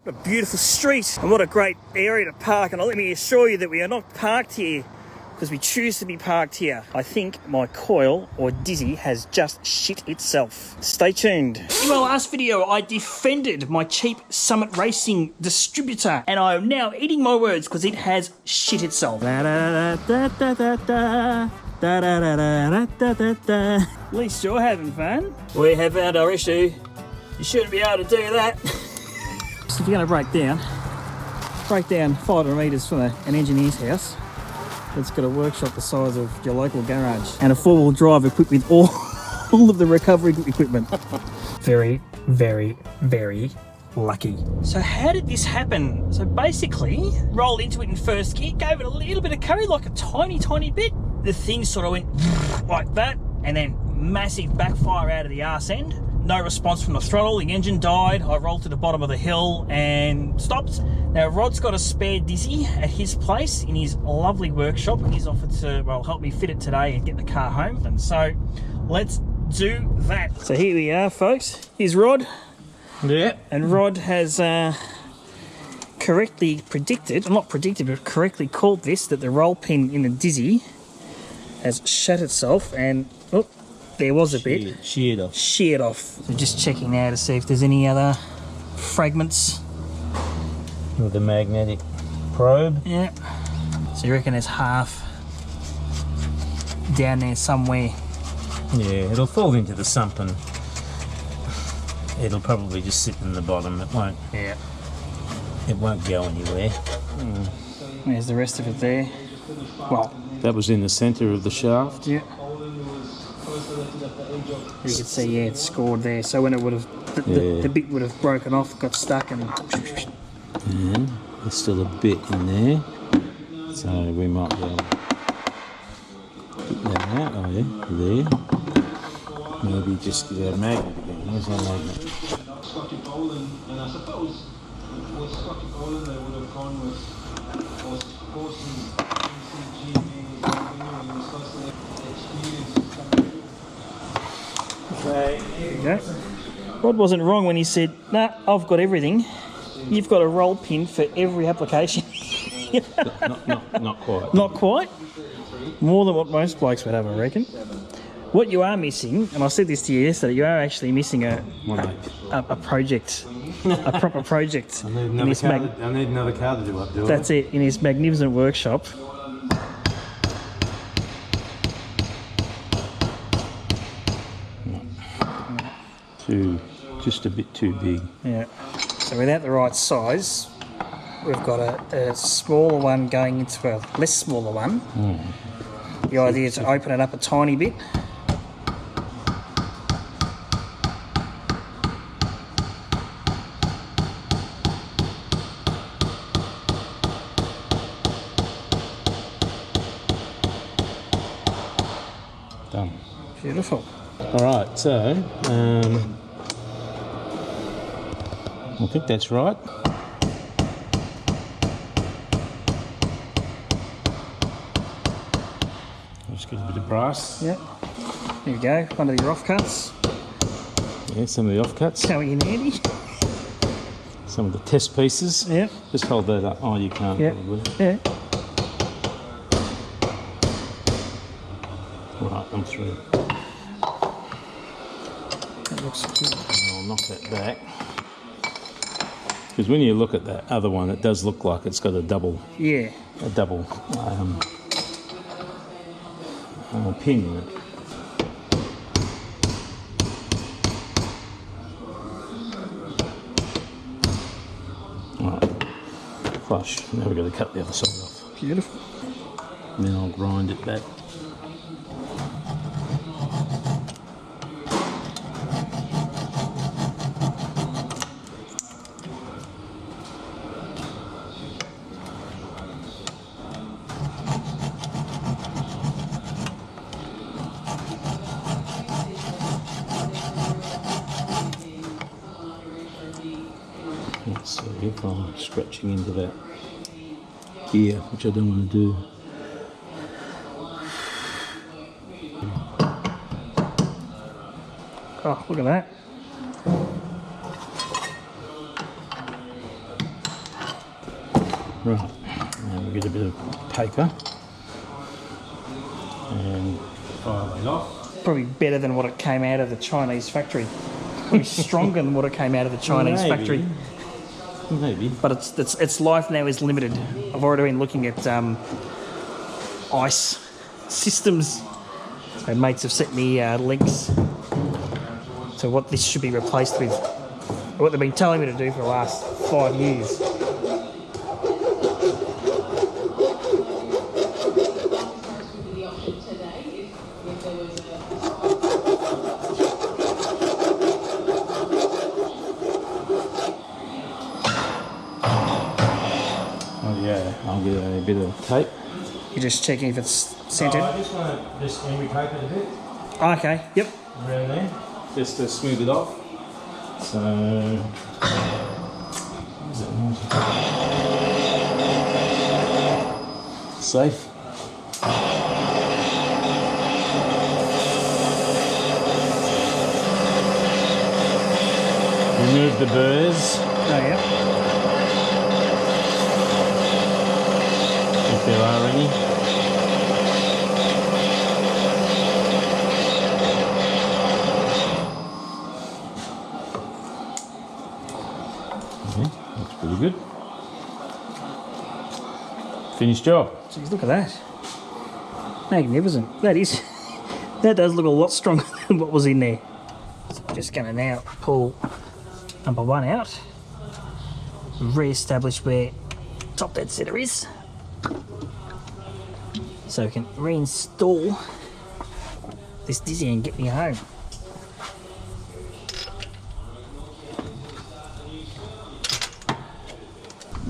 What a beautiful street and what a great area to park. And let me assure you that we are not parked here because we choose to be parked here. I think my coil or dizzy has just shit itself. Stay tuned. In my last video, I defended my cheap Summit Racing Distributor and I am now eating my words because it has shit itself. At least you're having fun. We have found our issue. You shouldn't be able to do that. So if you're going to break down 500 metres from an engineer's house, it's got a workshop the size of your local garage and a four-wheel drive equipped with all of the recovery equipment. Very, very, very lucky. So how did this happen? So basically, rolled into it in first gear, gave it a little bit of curry, like a tiny, tiny bit. The thing sort of went like that, and then massive backfire out of the arse end. No response from the throttle, the engine died. I rolled to the bottom of the hill and stopped. Now Rod's got a spare dizzy at his place in his lovely workshop. He's offered to, well, help me fit it today and get the car home. And so let's do that. So here we are, folks. Here's Rod. Yeah. And Rod has correctly predicted, not predicted, but correctly called this, that the roll pin in the dizzy has shut itself and, oh, there was a bit. Sheared off. Sheared off. So just checking now to see if there's any other fragments. With the magnetic probe. Yeah. So you reckon there's half down there somewhere? Yeah, it'll fall into the sump and it'll probably just sit in the bottom. It won't. Yeah. It won't go anywhere. There's the rest of it there. Well, that was in the centre of the shaft. Yeah. You can see, yeah, it's scored there. So when it would have, the bit would have broken off, got stuck, and yeah, there's still a bit in there, so we might be able to get that out. Oh yeah, there. Maybe just get our magnet again. Where's our magnet? Scotty Poland, and I suppose with Scotty Poland they would have gone with Corson, there you go. Rod wasn't wrong when he said, nah, I've got everything. You've got a roll pin for every application. not quite. Not quite? More than what most blokes would have, I reckon. What you are missing, and I said this to you yesterday, you are actually missing a project, a proper project. I need another car to do up, do I? That's it, in his magnificent workshop. Just a bit too big. Yeah. So without the right size, we've got a smaller one going into a less smaller one. The idea is to open it up a tiny bit. Done. Beautiful. All right, so I think that's right. Just get a bit of brass. Yep. There you go, one of your offcuts. Yeah, some of the offcuts. Coming in handy. Some of the test pieces. Yep. Just hold that up. Oh, you can't. Yep. Probably. Yeah. Right, I'm through. That looks good. I'll knock that back. Because when you look at that other one, it does look like it's got a double. Yeah. A double pin in it. Right, flush. Now we've got to cut the other side off. Beautiful. And then I'll grind it back. Let's see if I'm scratching into that gear, which I don't want to do. Oh, look at that. Right, and we get a bit of paper and fire it off. Probably better than what it came out of the Chinese factory. Probably stronger than what it came out of the Chinese factory. Maybe. But its life now is limited. I've already been looking at ice systems. So mates have sent me links to what this should be replaced with. What they've been telling me to do for the last 5 years. Oh yeah, I'll get a bit of tape. You're just checking if it's centered? I just want to just emery tape it a bit. Oh, okay, yep. Around there, just to smooth it off. So, is it safe? Remove the burrs. Oh, yeah. If there are any. Okay, looks pretty good. Finished job. Jeez, look at that. Magnificent. That is. That does look a lot stronger than what was in there. So I'm just going to now pull number 1 out. Re-establish where top dead center is. So we can reinstall this dizzy and get me home.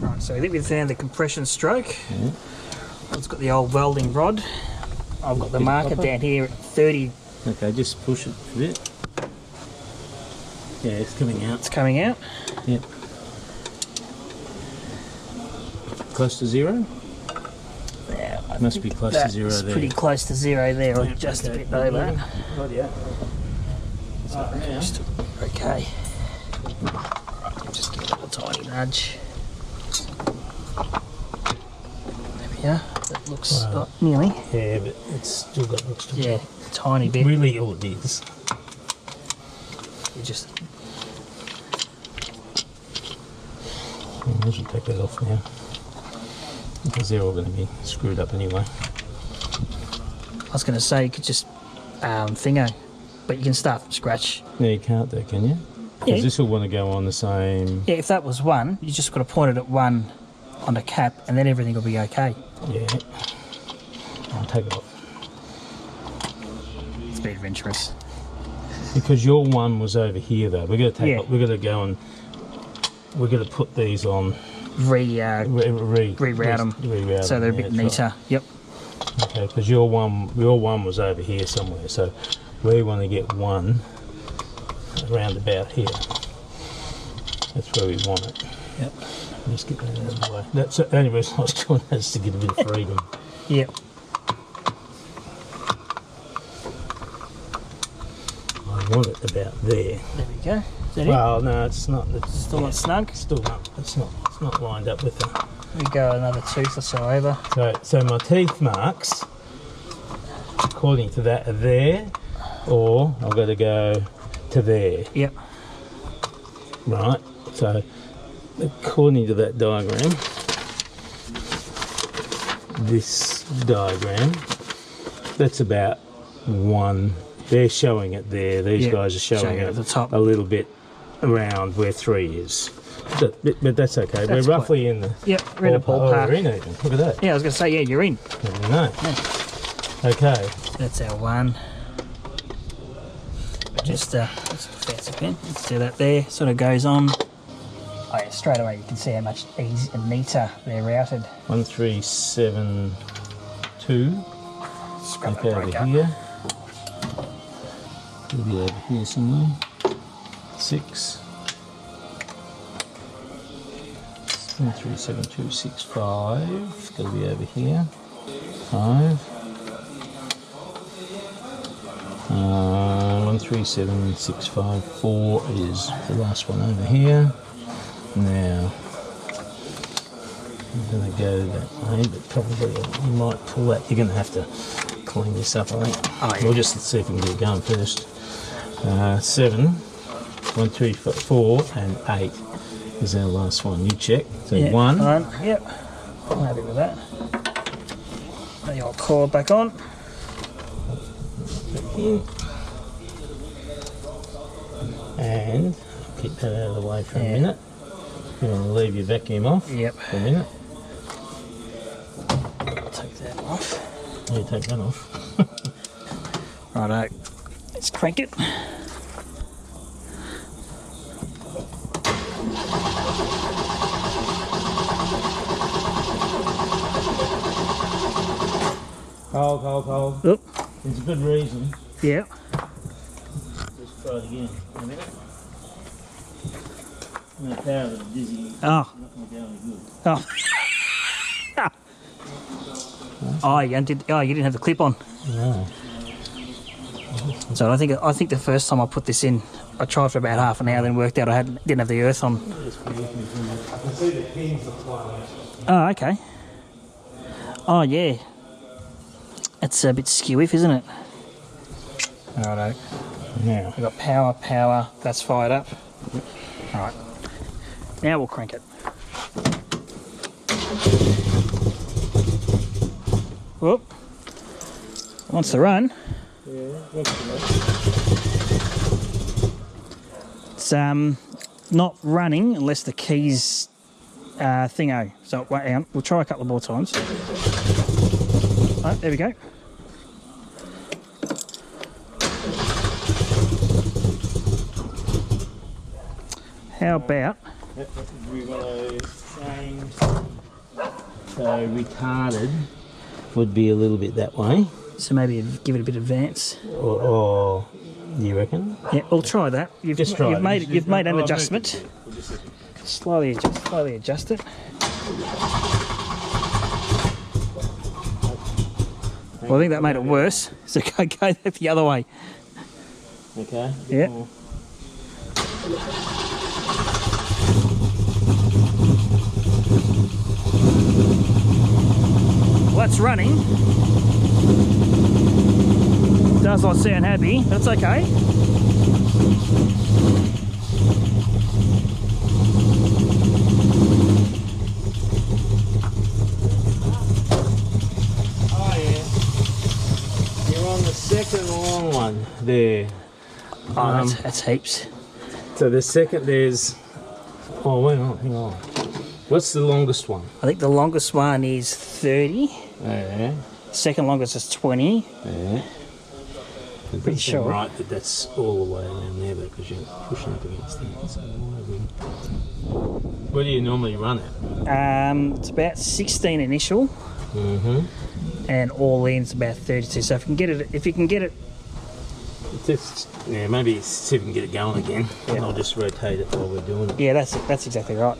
Right, so I think we've found the compression stroke. It's got the old welding rod. I've got the marker down here at 30. Okay, just push it a bit. Yeah, it's coming out. It's coming out. Yep. Close to zero? Yeah, I Must be close to zero there. Pretty close to zero there, or just a bit over. Right, yeah. Okay. Just give it a tiny nudge. There we are. That looks nearly. Yeah, but it's still got looks to Yeah, tiny bit. Really, all it is. You just. I should take that off now, because they're all going to be screwed up anyway. I was going to say you could just finger, but you can start from scratch. No, you can't though, can you? Because Yeah. this will want to go on the same. Yeah, if that was 1, you just got to point it at 1 on the cap, and then everything will be okay. Yeah. I'll take it off. It's a bit adventurous. Because your one was over here though. We're going to take. Yeah. We're going to go and. We're going to put these on. Reroute them so they're a bit neater. Right. Yep. Okay, because your one was over here somewhere, so we want to get one around about here. That's where we want it. Yep. Just get that out of the way. That's the only reason I was doing that, is to get a bit of freedom. Yep. I want it about there. There we go. Is that Well, no, it's not. It's Still not snug? Still not. It's not lined up with it. We go another tooth or so over. So my teeth marks, according to that, are there, or I've got to go to there. Yep. Right. So according to that diagram, this diagram, that's about 1. They're showing it there. These guys are showing it at the top. a little bit around where 3 is. But that's okay. That's we're roughly in the. Yep, we're in the ballpark. Oh, we're in even. Look at that. Yeah, I was going to say, yeah, you're in. I know. Yeah. Okay. That's our 1. Just that's a fancy pen. Let's do that there. Sort of goes on. Oh yeah, straight away you can see how much easier and neater they're routed. 1372. Scrub Okay, over here. It'll be over here somewhere. 6. 137265. Got to be over here. 5. 137654 is the last one over here. Now, going to go that way, but probably you might pull that. You're going to have to clean this up, I think. Oh, yeah. We'll just see if we can get it going first. 7, 1, 2, 4, and 8 is our last one. You check. So Yeah, 1. Yep. I'm happy with that. The old cord back on. In. And keep that out of the way for a minute. You want to leave your vacuum off for a minute. Take that off. Yeah, take that off. Righto. Let's crank it. Hold. Oop. There's a good reason. Yeah. Let's try it again in a minute. No power of the dizzy. Oh. Not going to go any good. Oh. Oh, you didn't have the clip on. No. So I think the first time I put this in, I tried for about half an hour, then worked out I didn't have the earth on. I can see the pins are flying. Oh, okay. Oh, yeah. It's a bit skewy, isn't it? Righto. Now. We've got power, that's fired up. Alright. Now we'll crank it. Whoop. Wants to run. Yeah, It's not running unless the keys thingo. So wait, hang on. We'll try a couple of more times. Oh, there we go. How about? We want to change. So retarded would be a little bit that way. So maybe give it a bit of advance. Or you reckon? Yeah, we'll try that. You've made an adjustment. Slowly adjust it. Well, I think that made it worse. So go the other way. Okay. Yeah. Well, that's running. Does not sound happy, but it's okay. Oh yeah. You're on the second long one there. Oh, that's heaps. So the second there's. Oh wait, hang on. What's the longest one? I think the longest one is 30. Yeah. Second longest is 20. Yeah. Pretty sure. Right, that that's all the way around there, but because you're pushing up against that. So where do you normally run it? It's about 16 initial. And all in's about 32. So if you can get it, Just, yeah, maybe see if we can get it going again. Yeah. And I'll just rotate it while we're doing it. yeah, that's exactly right.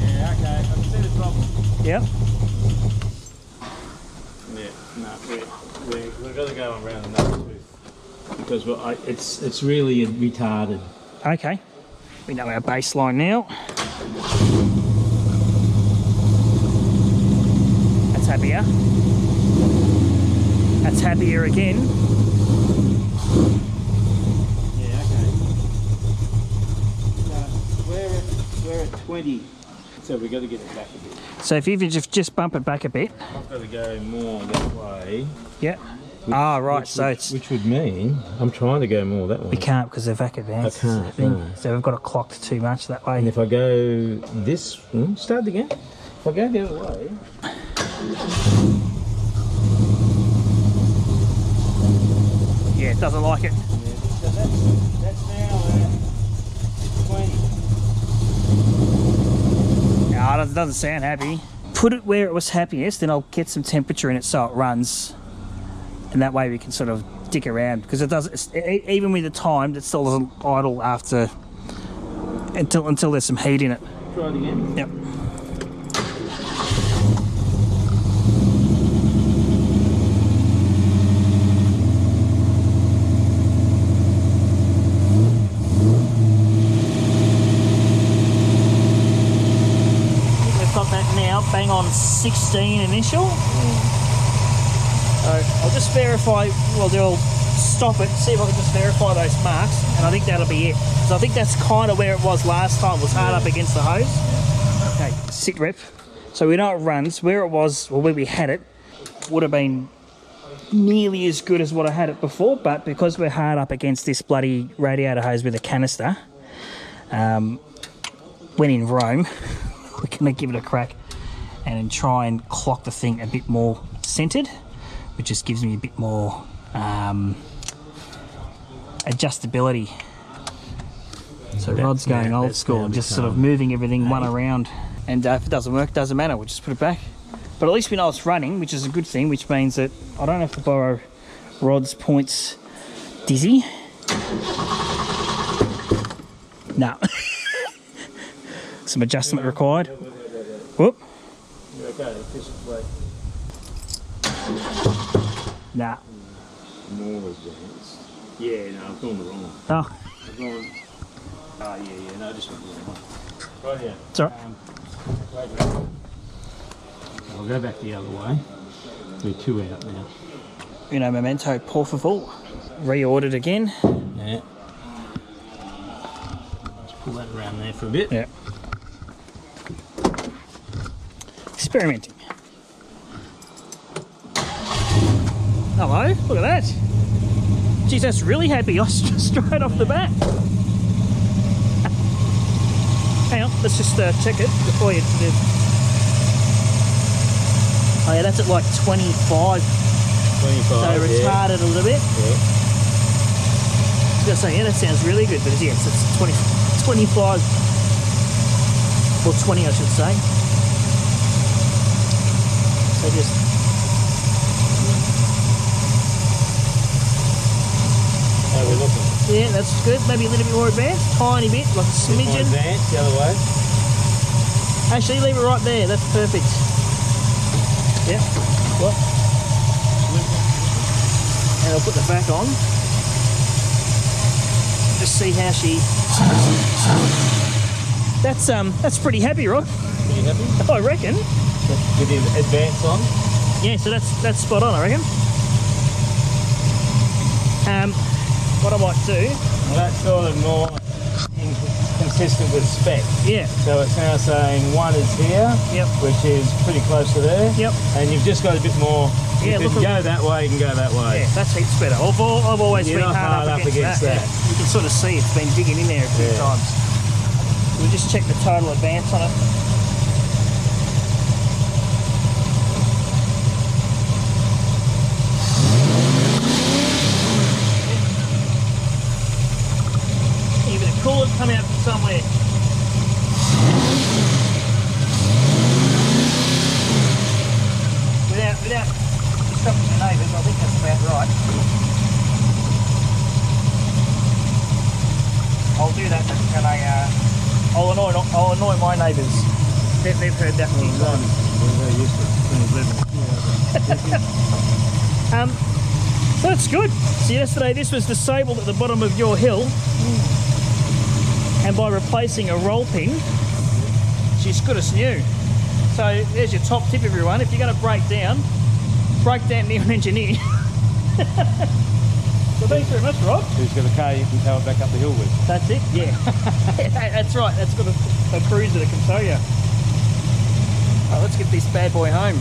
Yeah, okay. I can see the problem. Yep. Yeah, no, we've got to go around another tooth because it's really retarded. Okay. We know our baseline now. That's happier. That's happier again. Yeah, okay. We're at 20, so we've got to get it back a bit. So if you just bump it back a bit. I've got to go more that way. Yeah. Which would mean I'm trying to go more that way. We can't because the vac advance. I can't, no. So we've got it clocked too much that way. And if I go this, start again. If I go the other way. Yeah, it doesn't like it. Yeah, so that's now 20. No, it doesn't sound happy. Put it where it was happiest, then I'll get some temperature in it so it runs. And that way we can sort of dick around because it does. Even with the time, it still doesn't idle after until there's some heat in it. Try it again. Yep. 116 initial. So I'll just verify, well, I'll stop it, see if I can just verify those marks, and I think that'll be it. So I think that's kind of where it was last time, was hard up against the hose. Okay, sit rep. So we know it runs. Where it was, or where we had it, would have been nearly as good as what I had it before, but because we're hard up against this bloody radiator hose with a canister, when in Rome, we're going to give it a crack and try and clock the thing a bit more centered, which just gives me a bit more adjustability. So Rod's going old school, just sort of moving everything one around. And if it doesn't work, doesn't matter, we'll just put it back. But at least we know it's running, which is a good thing, which means that I don't have to borrow Rod's points dizzy. No. Some adjustment required. Whoop. Nah. More advanced. Yeah, no, I've gone the wrong one. Oh. I've gone. Oh, yeah, no, I just went the wrong one. Right here. It's all right. I'll go back the other way. We're 2 out now. You know, memento, por favor. Reordered again. Yeah. Just pull that around there for a bit. Yeah. Experimenting. Hello, look at that. Geez, that's really happy straight off the bat. Hang on, let's just check it before you do. Oh yeah, that's at like 25. 25, so retarded a little bit. Yeah. I was going to say, yeah, that sounds really good, but yes, it's 25. Or 20, I should say. So just... How are we looking? Yeah, that's good. Maybe a little bit more advanced. Tiny bit, like a smidgen. More advanced, the other way. Actually, leave it right there. That's perfect. Yep. What? And I'll put the back on. Just see how she... That's pretty happy, Rod. Pretty happy? I reckon. With the advance on? Yeah, so that's spot on, I reckon. What I might do... Well, that's sort of more consistent with spec. Yeah. So it's now saying 1 is here, Yep. which is pretty close to there. Yep. And you've just got a bit more. Yeah, you can go that way, you can go that way. Yeah, that's heaps better. I've always You're been not hard up against that. Yeah. You can sort of see it's been digging in there a few times. We'll just check the total advance on it. Even a coolant come out from somewhere. Without disrupting the neighbours, I think that's about right. I'll do that and I'll annoy my neighbours. They've heard that many times. So that's good. So yesterday this was disabled at the bottom of your hill, and by replacing a roll pin, she's good as new. So there's your top tip, everyone. If you're going to break down near an engineer. So thanks very much, Rob. Who's got a car you can tow it back up the hill with? That's it, yeah. That's right, that's got a cruiser that can tow you. Oh, let's get this bad boy home.